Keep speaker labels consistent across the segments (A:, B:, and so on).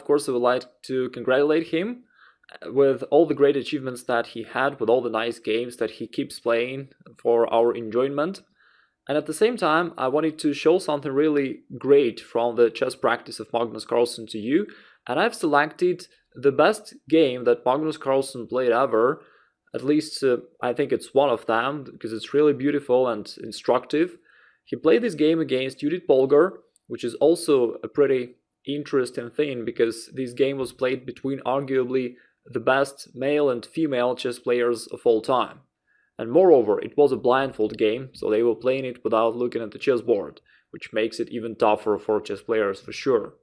A: course, I would like to congratulate him with all the great achievements that he had, with all the nice games that he keeps playing for our enjoyment. And at the same time, I wanted to show something really great from the chess practice of Magnus Carlsen to you. And I've selected the best game that Magnus Carlsen played ever. At least I think it's one of them, because it's really beautiful and instructive. He played this game against Judith Polgar, which is also a pretty interesting thing, because this game was played between arguably the best male and female chess players of all time. And moreover, it was a blindfold game, so they were playing it without looking at the chessboard, which makes it even tougher for chess players for sure.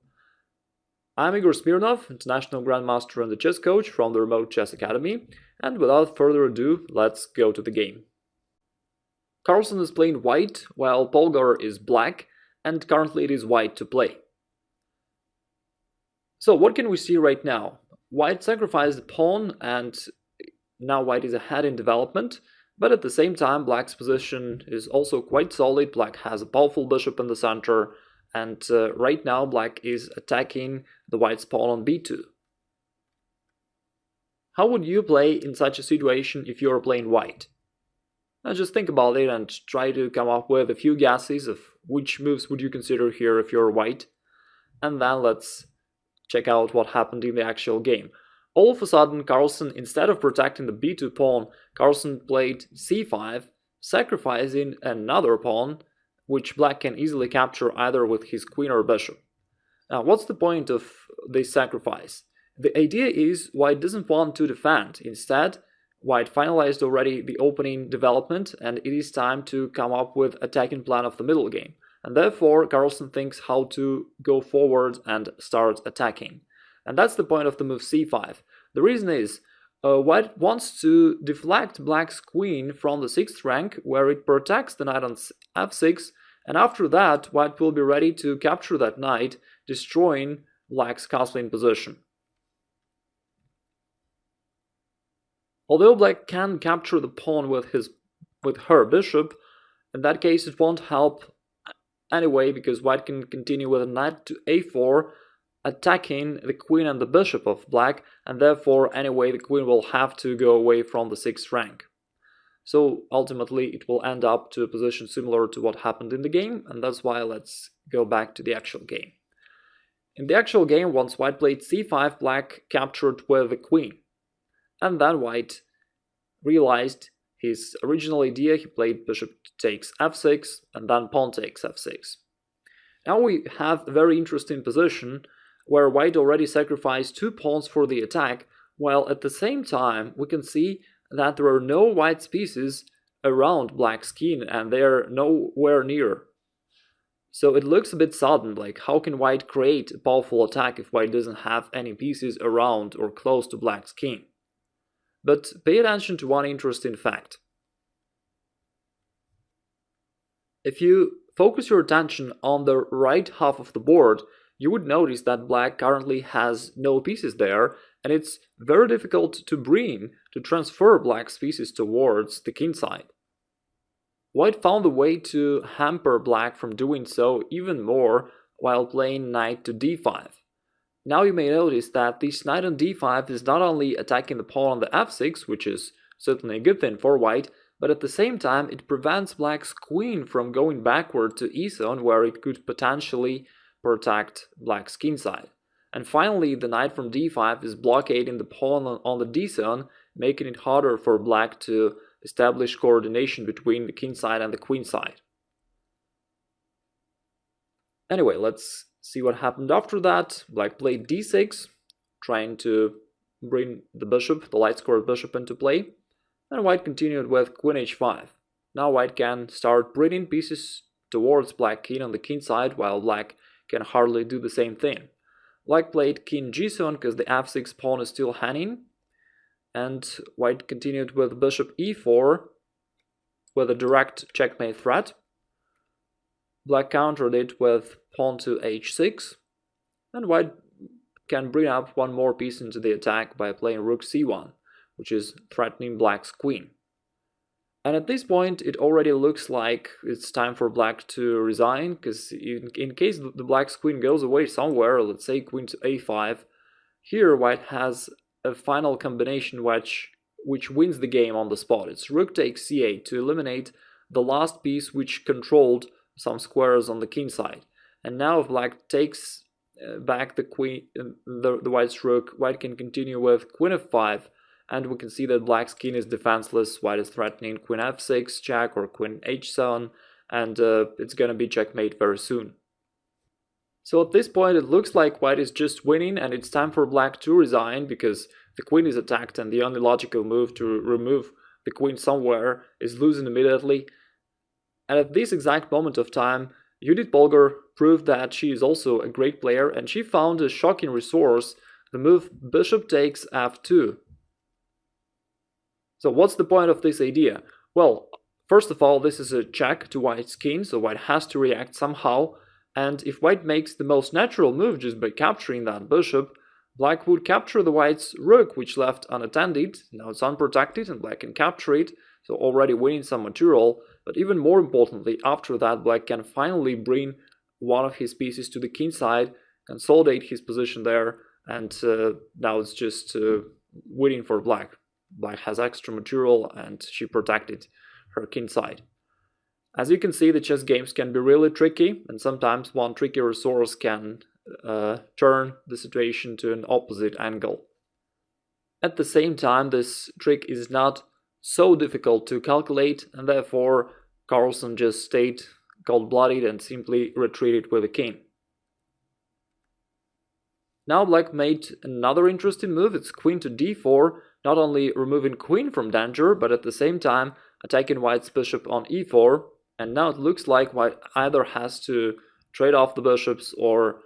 A: I'm Igor Smirnov, international grandmaster and the chess coach from the Remote Chess Academy, and without further ado, let's go to the game. Carlsen is playing white, while Polgar is black, and currently it is white to play. So what can we see right now? White sacrificed the pawn, and now white is ahead in development, but at the same time black's position is also quite solid. Black has a powerful bishop in the center, and right now black is attacking the white's pawn on b2. How would you play in such a situation if you are playing white? Now just think about it and try to come up with a few guesses of which moves would you consider here if you're white, and then let's check out what happened in the actual game. All of a sudden, Carlsen, instead of protecting the b2 pawn, Carlsen played c5, sacrificing another pawn, which black can easily capture either with his queen or bishop. Now, what's the point of this sacrifice? The idea is white doesn't want to defend. Instead, white finalized already the opening development, and it is time to come up with attacking plan of the middle game. And therefore, Carlsen thinks how to go forward and start attacking. And that's the point of the move c5. The reason is, white wants to deflect black's queen from the 6th rank, where it protects the knight on f6, and after that, white will be ready to capture that knight, destroying black's castling position. Although black can capture the pawn with her bishop, in that case it won't help anyway, because white can continue with a knight to a4, attacking the queen and the bishop of black, and therefore anyway the queen will have to go away from the 6th rank. So ultimately it will end up to a position similar to what happened in the game, and that's why let's go back to the actual game. In the actual game, once white played c5, black captured with the queen. And then white realized his original idea. He played bishop takes f6 and then pawn takes f6. Now we have a very interesting position where white already sacrificed 2 pawns for the attack, while at the same time we can see that there are no white pieces around black's king and they're nowhere near. So it looks a bit sudden, like how can white create a powerful attack if white doesn't have any pieces around or close to black's king? But pay attention to one interesting fact. If you focus your attention on the right half of the board, you would notice that black currently has no pieces there, and it's very difficult to transfer black's pieces towards the king side. White found a way to hamper black from doing so even more while playing knight to d5. Now you may notice that this knight on d5 is not only attacking the pawn on the f6, which is certainly a good thing for white, but at the same time it prevents black's queen from going backward to e7, where it could potentially protect black's king side. And finally, the knight from d5 is blockading the pawn on the d7, making it harder for black to establish coordination between the king side and the queen side. Anyway, let's see what happened after that. Black played d6, trying to bring the bishop, the light-scored bishop, into play. And white continued with queen h5. Now white can start bringing pieces towards black king on the king side, while black can hardly do the same thing. Black played king g7 because the f6 pawn is still hanging. And white continued with bishop e4 with a direct checkmate threat. Black countered it with pawn to h6, and white can bring up one more piece into the attack by playing rook c1, which is threatening black's queen. And at this point it already looks like it's time for black to resign, because in case the black's queen goes away somewhere, let's say queen to a5, Here white has a final combination which wins the game on the spot. It's rook takes c8 to eliminate the last piece which controlled some squares on the king side. And now if black takes back the queen, the white's rook, white can continue with queen f5, and we can see that black's king is defenseless. White is threatening queen f6 check or queen h7, and it's gonna be checkmate very soon. So at this point it looks like white is just winning, and it's time for black to resign because the queen is attacked, and the only logical move to remove the queen somewhere is losing immediately. And at this exact moment of time, Judith Polgar proved that she is also a great player, and she found a shocking resource, the move bishop takes f2. So what's the point of this idea? Well, first of all, this is a check to white's king, so white has to react somehow, and if white makes the most natural move just by capturing that bishop, black would capture the white's rook, which left unattended. Now it's unprotected and black can capture it, so already winning some material. But even more importantly, after that, black can finally bring one of his pieces to the king side, consolidate his position there, and now it's just winning for black. Black has extra material and she protected her king side. As you can see, the chess games can be really tricky, and sometimes one tricky resource can turn the situation to an opposite angle. At the same time, this trick is not so difficult to calculate, and therefore Carlsen just stayed cold-blooded and simply retreated with the king. Now black made another interesting move. It's queen to d4, not only removing queen from danger, but at the same time attacking white's bishop on e4, and now it looks like white either has to trade off the bishops or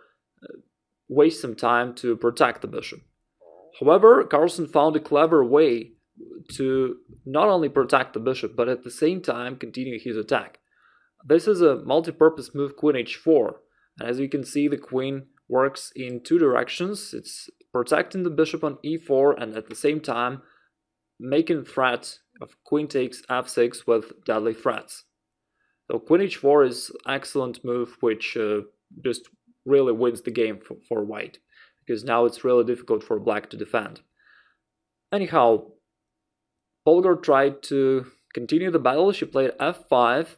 A: waste some time to protect the bishop. However, Carlsen found a clever way to not only protect the bishop, but at the same time continue his attack. This is a multi-purpose move, queen h4, and as you can see, the queen works in two directions. It's protecting the bishop on e4 and at the same time making threat of queen takes f6 with deadly threats. So queen h4 is an excellent move which just really wins the game for white, because now it's really difficult for black to defend. Anyhow, Polgar tried to continue the battle. She played f5,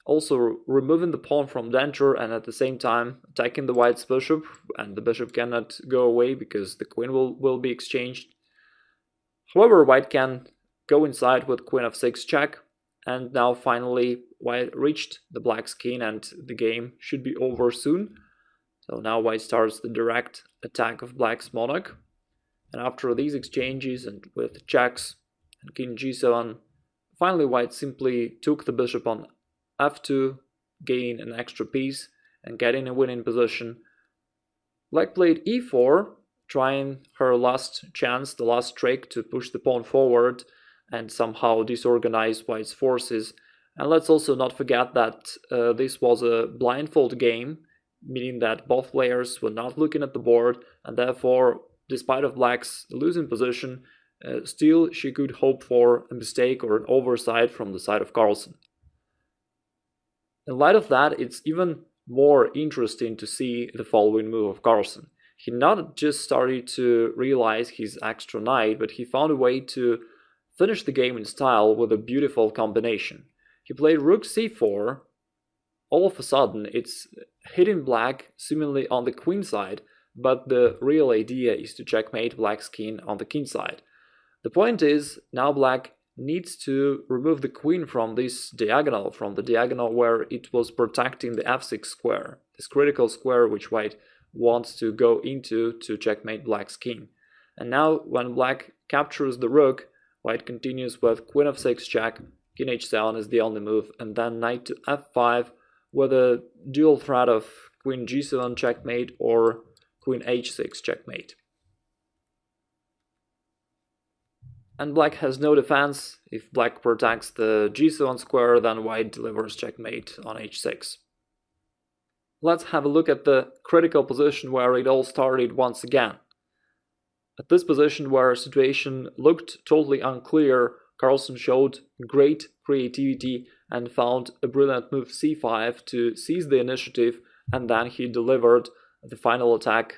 A: also removing the pawn from danger and at the same time attacking the white's bishop, and the bishop cannot go away because the queen will be exchanged. However, white can go inside with queen f6 check, and now finally white reached the black's king and the game should be over soon. So now white starts the direct attack of black's monarch, and after these exchanges and with checks and king g7, finally white simply took the bishop on f2, gaining an extra piece and getting a winning position. Black played e4, trying her last chance, the last trick to push the pawn forward and somehow disorganize white's forces. And let's also not forget that this was a blindfold game, meaning that both players were not looking at the board, and therefore, despite of black's losing position, still she could hope for a mistake or an oversight from the side of Carlsen. In light of that, it's even more interesting to see the following move of Carlsen. He not just started to realize his extra knight, but he found a way to finish the game in style with a beautiful combination. He played rook c4. All of a sudden, it's hitting black seemingly on the queen side, but the real idea is to checkmate black's king on the king side. The point is, now black needs to remove the queen from this diagonal, from the diagonal where it was protecting the f6 square, this critical square which white wants to go into to checkmate black's king. And now when black captures the rook, white continues with queen f6 check, king h7 is the only move, and then knight to f5 with a dual threat of queen g7 checkmate or queen h6 checkmate. And black has no defense. If black protects the g7 square, then white delivers checkmate on h6. Let's have a look at the critical position where it all started once again. At this position where a situation looked totally unclear, Carlsen showed great creativity and found a brilliant move c5 to seize the initiative, and then he delivered the final attack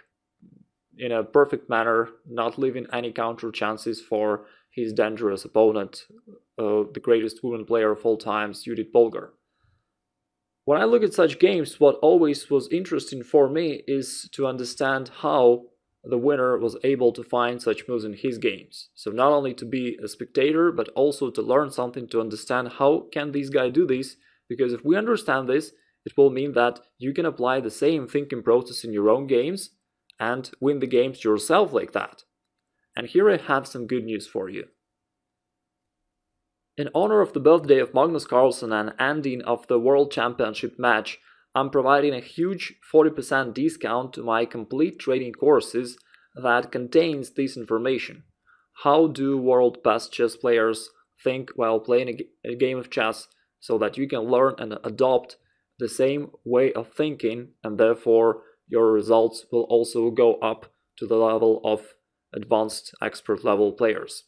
A: in a perfect manner, not leaving any counter chances for his dangerous opponent, the greatest women player of all time, Judith Polgar. When I look at such games, what always was interesting for me is to understand how the winner was able to find such moves in his games. So not only to be a spectator, but also to learn something, to understand how can this guy do this, because if we understand this, it will mean that you can apply the same thinking process in your own games and win the games yourself like that. And here I have some good news for you. In honor of the birthday of Magnus Carlsen and ending of the World Championship match, I'm providing a huge 40% discount to my complete trading courses that contains this information. How do world best chess players think while playing a game of chess, so that you can learn and adopt the same way of thinking, and therefore your results will also go up to the level of advanced expert level players.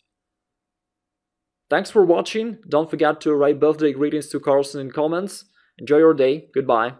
A: Thanks for watching. Don't forget to write birthday greetings to Carlsen in comments. Enjoy your day. Goodbye.